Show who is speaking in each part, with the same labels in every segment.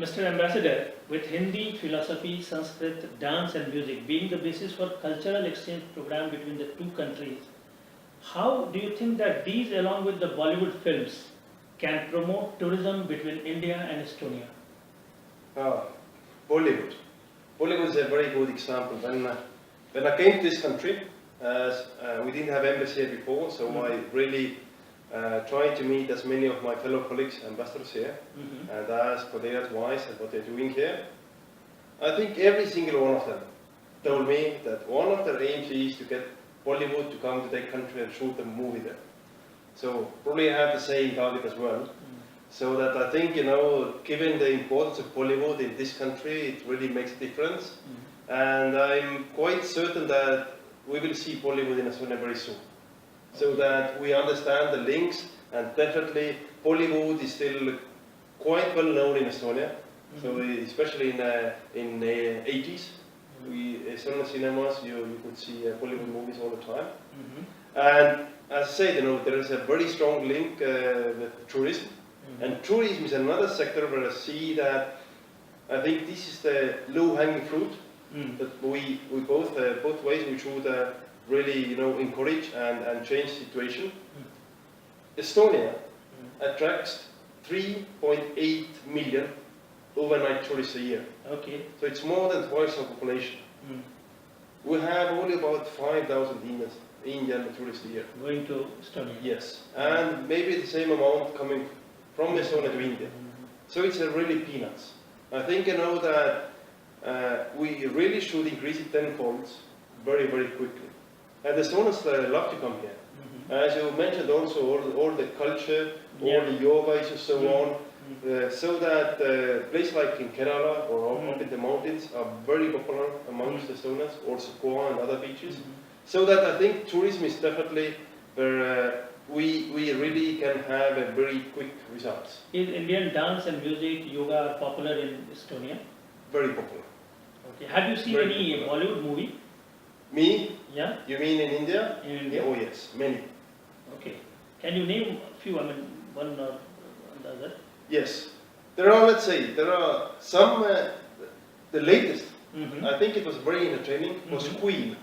Speaker 1: Mr. Ambassador, with Hindi, philosophy, Sanskrit, dance and music being the basis for cultural exchange program between the two countries, how do you think that these along with the Bollywood films can promote tourism between India and Estonia?
Speaker 2: Ah, Bollywood. Bollywood is a very good example. When I came to this country, we didn't have embassy here before, so I really tried to meet as many of my fellow colleagues, ambassadors here, and ask for their advice and what they're doing here. I think every single one of them told me that one of their aims is to get Bollywood to come to their country and shoot a movie there. So probably I have the same target as well. So that I think, given the importance of Bollywood in this country, it really makes a difference. And I'm quite certain that we will see Bollywood in Estonia very soon. So that we understand the links, and definitely Bollywood is still quite well known in Estonia. So especially in the 80s, Estonian cinemas, you could see Bollywood movies all the time. And as I said, there is a very strong link with tourism. And tourism is another sector where I see that I think this is the low-hanging fruit that we both ways we should really encourage and change the situation. Estonia attracts 3.8 million overnight tourists a year.
Speaker 1: Okay.
Speaker 2: So it's more than twice our population. We have only about 5,000 Indian tourists a year.
Speaker 1: Going to Estonia.
Speaker 2: Yes, and maybe the same amount coming from Estonia to India. So it's a really peanuts. I think that we really should increase it tenfold very, very quickly. And Estonians love to come here. As you mentioned also, all the culture, all the yoga and so on, so that places like in Kerala or up in the mountains are very popular amongst Estonians, also Goa and other beaches. So that I think tourism is definitely where we really can have a very quick results.
Speaker 1: Is Indian dance and music, yoga popular in Estonia?
Speaker 2: Very popular.
Speaker 1: Okay. Have you seen
Speaker 2: Very
Speaker 1: any
Speaker 2: popular.
Speaker 1: Bollywood movie?
Speaker 2: Me?
Speaker 1: Yeah.
Speaker 2: You mean in India?
Speaker 1: In India?
Speaker 2: Oh yes, many.
Speaker 1: Okay. Can you name a few? I mean, one or the other?
Speaker 2: Yes. There are some, the latest, I think it was very entertaining, was Queen.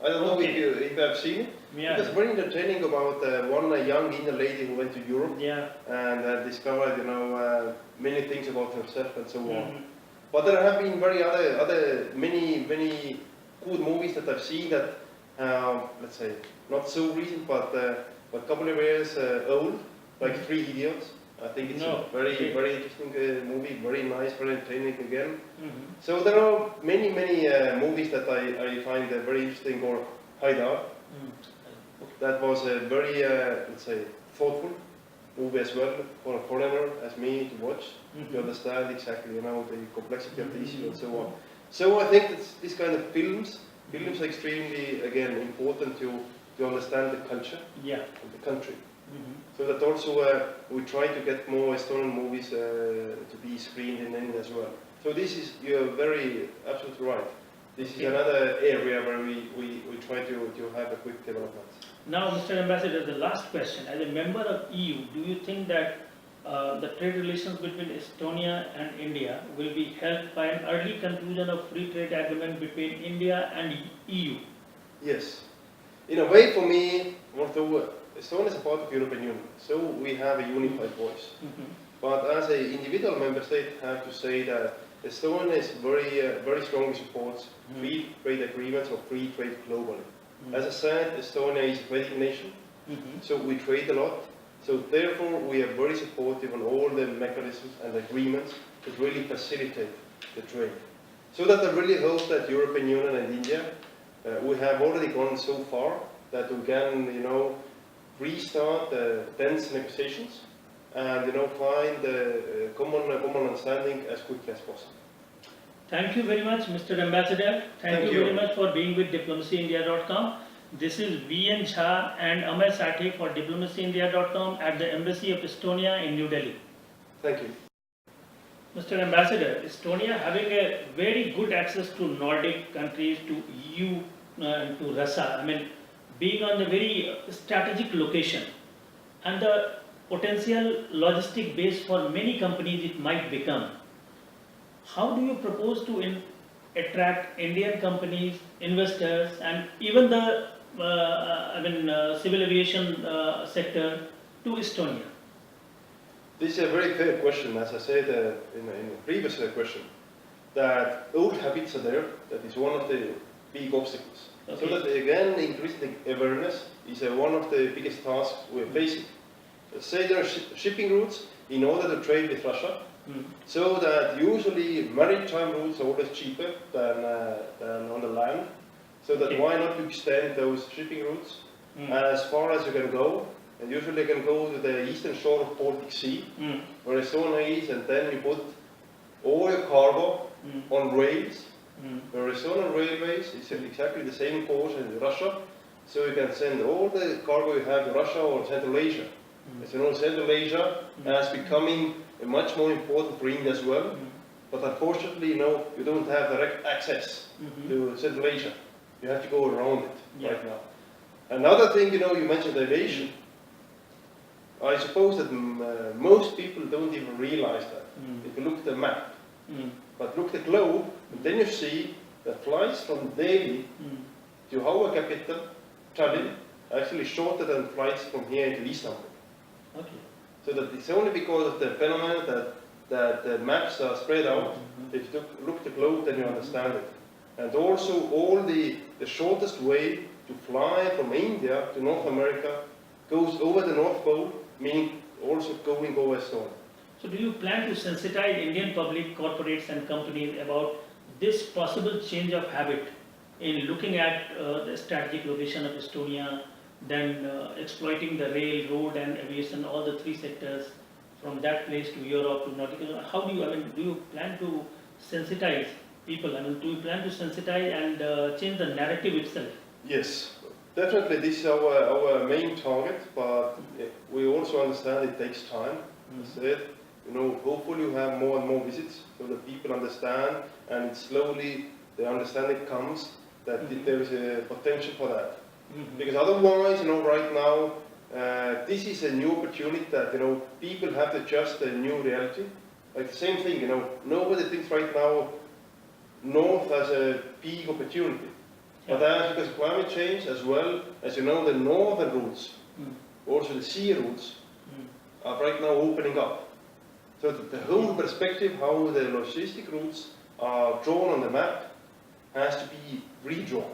Speaker 2: I don't know if you have seen it.
Speaker 1: Yeah.
Speaker 2: It was very entertaining about one young Indian lady who went to Europe and discovered, many things about herself and so on. But there have been many good movies that I've seen that, let's say, not so recent, but a couple of years old, like Three Idiots. I think it's a very interesting movie, very nice, very entertaining again. So there are many movies that I find very interesting, or Haidar. That was a very, let's say, thoughtful movie as well for a foreigner as me to watch, to understand exactly, the complexity of the issue and so on. So I think that this kind of films are extremely, again, important to understand the culture of the country. So that also we try to get more Estonian movies to be screened in India as well. So this is, you're very absolutely right. This is another area where we try to have a quick development.
Speaker 1: Now, Mr. Ambassador, the last question. As a member of EU, do you think that the trade relations between Estonia and India will be helped by an early conclusion of free trade agreement between India and EU?
Speaker 2: Yes. In a way, for me, although Estonia is a part of the European Union, so we have a unified voice. But as an individual member state, I have to say that Estonia is very strongly supports free trade agreements or free trade globally. As I said, Estonia is a trading nation, so we trade a lot. So therefore, we are very supportive on all the mechanisms and agreements that really facilitate the trade. So that I really hope that European Union and India, we have already gone so far that we can, restart the tense negotiations and find a common understanding as quickly as possible.
Speaker 1: Thank you very much, Mr. Ambassador. Thank you very much for being with diplomacyindia.com. This is V.N. Jha and Amay Sathe for diplomacyindia.com at the Embassy of Estonia in New Delhi.
Speaker 2: Thank you.
Speaker 1: Mr. Ambassador, Estonia having a very good access to Nordic countries, to EU, to Russia. I mean, being on the very strategic location and the potential logistic base for many companies it might become. how do you propose to attract Indian companies, investors, and even the civil aviation sector to Estonia?
Speaker 2: This is a very fair question, as I said in a previous question, that old habits are there. That is one of the big obstacles.
Speaker 1: Okay.
Speaker 2: So that again, increasing awareness is one of the biggest tasks we're facing. Let's say there are shipping routes in order to trade with Russia, so that usually maritime routes are always cheaper than on the land. So that
Speaker 1: Okay.
Speaker 2: why not to extend those shipping routes as far as you can go? And usually you can go to the eastern shore of Baltic Sea, where Estonia is, and then you put all your cargo on rails. The Estonian railways is exactly the same course as Russia, so you can send all the cargo you have to Russia or Central Asia. As you know, Central Asia is becoming much more important for India as well, but unfortunately, you don't have direct access to Central Asia. You have to go around it right now. Another thing, you mentioned aviation. I suppose that most people don't even realize that. If you look at the map, but look at the globe, and then you see that flights from Delhi to our capital, Tallinn, are actually shorter than flights from here to Istanbul.
Speaker 1: Okay.
Speaker 2: So that it's only because of the phenomenon that the maps are spread out. If you look at the globe, then you understand it. And also, all the shortest way to fly from India to North America goes over the North Pole, meaning also going over Estonia.
Speaker 1: So do you plan to sensitize Indian public, corporates and companies about this possible change of habit in looking at the strategic location of Estonia, then exploiting the rail, road and aviation, all the three sectors from that place to Europe to nautical? How do you plan to sensitize people? Do you plan to sensitize and change the narrative itself?
Speaker 2: Yes, definitely this is our main target, but we also understand it takes time. As I said, hopefully you have more and more visits so that people understand, and slowly the understanding comes that there is a potential for that. Because otherwise, right now, this is a new opportunity that, people have to adjust the new reality. Like the same thing, nobody thinks right now North has a big opportunity. But as because of climate change, as well as the northern routes, also the sea routes, are right now opening up. So that the whole perspective, how the logistic routes are drawn on the map, has to be redrawn.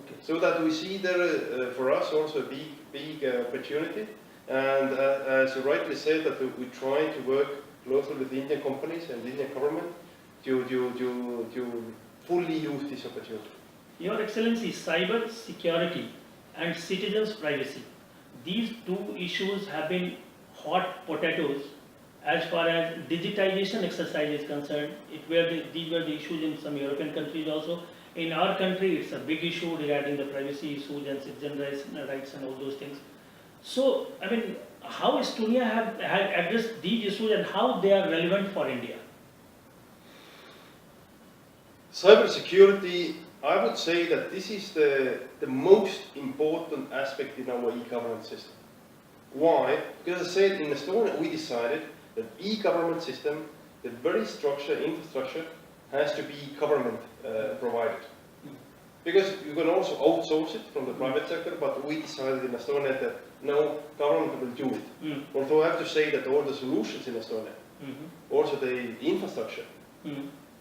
Speaker 1: Okay.
Speaker 2: So that we see there, for us, also a big opportunity. And as you rightly said, that we try to work closely with Indian companies and the Indian government to fully use this opportunity.
Speaker 1: Your Excellency, cyber security and citizens' privacy. These two issues have been hot potatoes as far as digitization exercise is concerned. These were the issues in some European countries also. In our country, it's a big issue regarding the privacy issues and citizen rights and all those things. So, how Estonia have addressed these issues and how they are relevant for India?
Speaker 2: Cybersecurity, I would say that this is the most important aspect in our e-government system. Why? Because as I said, in Estonia we decided that e-government system, the very infrastructure, has to be government provided. Because you can also outsource it from the private sector, but we decided in Estonia that no, government will do it. Although I have to say that all the solutions in Estonia, also the infrastructure,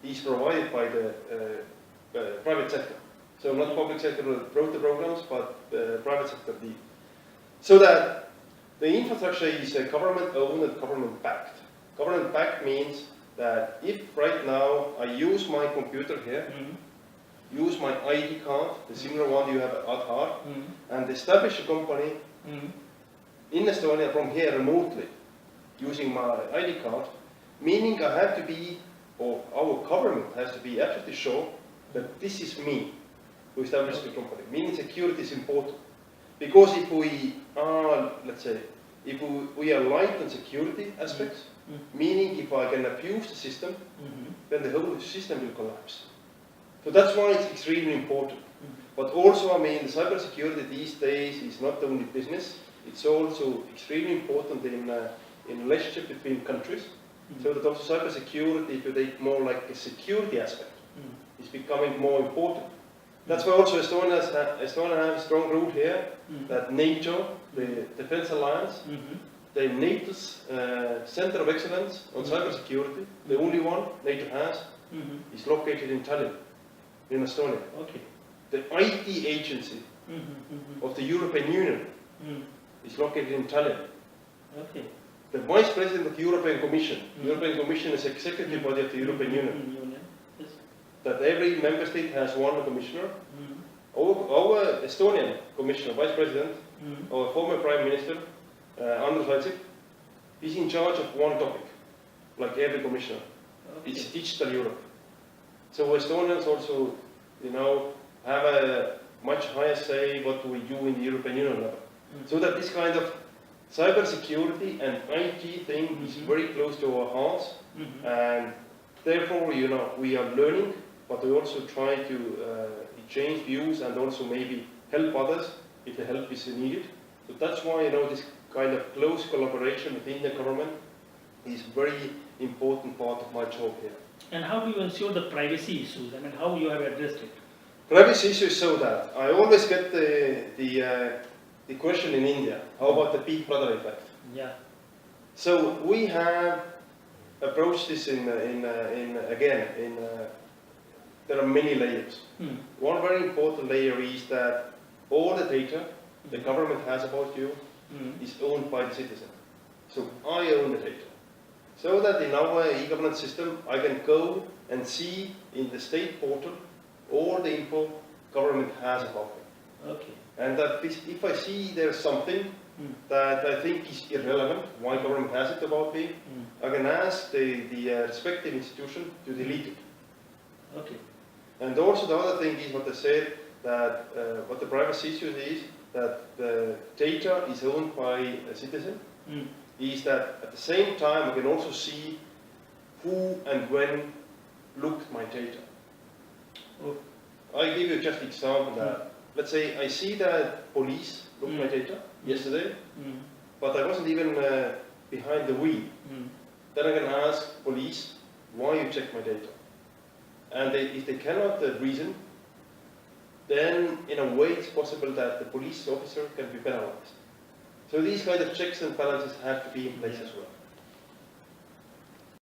Speaker 2: is provided by the private sector. So not public sector wrote the programs, but private sector did. So that the infrastructure is government-owned and government-backed. Government-backed means that if right now I use my computer here, use my ID card, the similar one you have at Aadhaar, and establish a company in Estonia from here remotely, using my ID card, meaning I have to be, or our government has to be absolutely sure that this is me who established the company. Meaning security is important. Because if we are, let's say, if we are light on security aspects, meaning if I can abuse the system, then the whole system will collapse. So that's why it's extremely important. But also, cybersecurity these days is not only business, it's also extremely important in relationship between countries. So that also cybersecurity, if you take more like a security aspect,
Speaker 1: Mm.
Speaker 2: is becoming more important. That's why also Estonia has a strong root here, that NATO, the Defense Alliance,
Speaker 1: Mhm.
Speaker 2: the NATO's Center of Excellence on cybersecurity, the only one NATO has,
Speaker 1: Mhm.
Speaker 2: is located in Tallinn, in Estonia.
Speaker 1: Okay.
Speaker 2: The IT agency
Speaker 1: Mhm. Mhm.
Speaker 2: of the European Union
Speaker 1: Mm.
Speaker 2: is located in Tallinn.
Speaker 1: Okay.
Speaker 2: The Vice President of the European Commission,
Speaker 1: Mm.
Speaker 2: European Commission is executive body of the European Union,
Speaker 1: Union. Yes.
Speaker 2: that every member state has one commissioner.
Speaker 1: Mm.
Speaker 2: Our Estonian commissioner, Vice President,
Speaker 1: Mm.
Speaker 2: our former Prime Minister, Andrus Ansip, is in charge of one topic, like every commissioner.
Speaker 1: Okay.
Speaker 2: It's digital Europe. So Estonians also, have a much higher say what we do in the European Union level.
Speaker 1: Mm.
Speaker 2: So that this kind of cybersecurity and IT thing is very close to our hearts,
Speaker 1: Mhm.
Speaker 2: and therefore, we are learning, but we also try to change views and also maybe help others if the help is needed. So that's why, this kind of close collaboration with Indian government is very important part of my job here.
Speaker 1: And how do you ensure the privacy issues? I mean, how you have addressed it?
Speaker 2: Privacy issues, so that I always get the question in India, how about the Big Brother effect?
Speaker 1: Yeah.
Speaker 2: So we have approached this there are many layers.
Speaker 1: Mm.
Speaker 2: One very important layer is that all the data the government has about you
Speaker 1: Mm.
Speaker 2: is owned by the citizen. So I own the data. So that in our e-governance system, I can go and see in the state portal all the info government has about me.
Speaker 1: Okay.
Speaker 2: And that if I see there's something that I think is irrelevant, why government has it about me, I can ask the respective institution to delete it.
Speaker 1: Okay.
Speaker 2: And also the other thing is what I said, that what the privacy issue is, that the data is owned by a citizen,
Speaker 1: Mm.
Speaker 2: is that at the same time I can also see who and when looked my data.
Speaker 1: Oh.
Speaker 2: I give you just example that, let's say I see that police looked my data yesterday,
Speaker 1: Mm.
Speaker 2: but I wasn't even behind the wheel.
Speaker 1: Mm.
Speaker 2: Then I can ask police, why you check my data? And if they cannot reason, then in a way it's possible that the police officer can be penalized. So these kind of checks and balances have to be in place as well.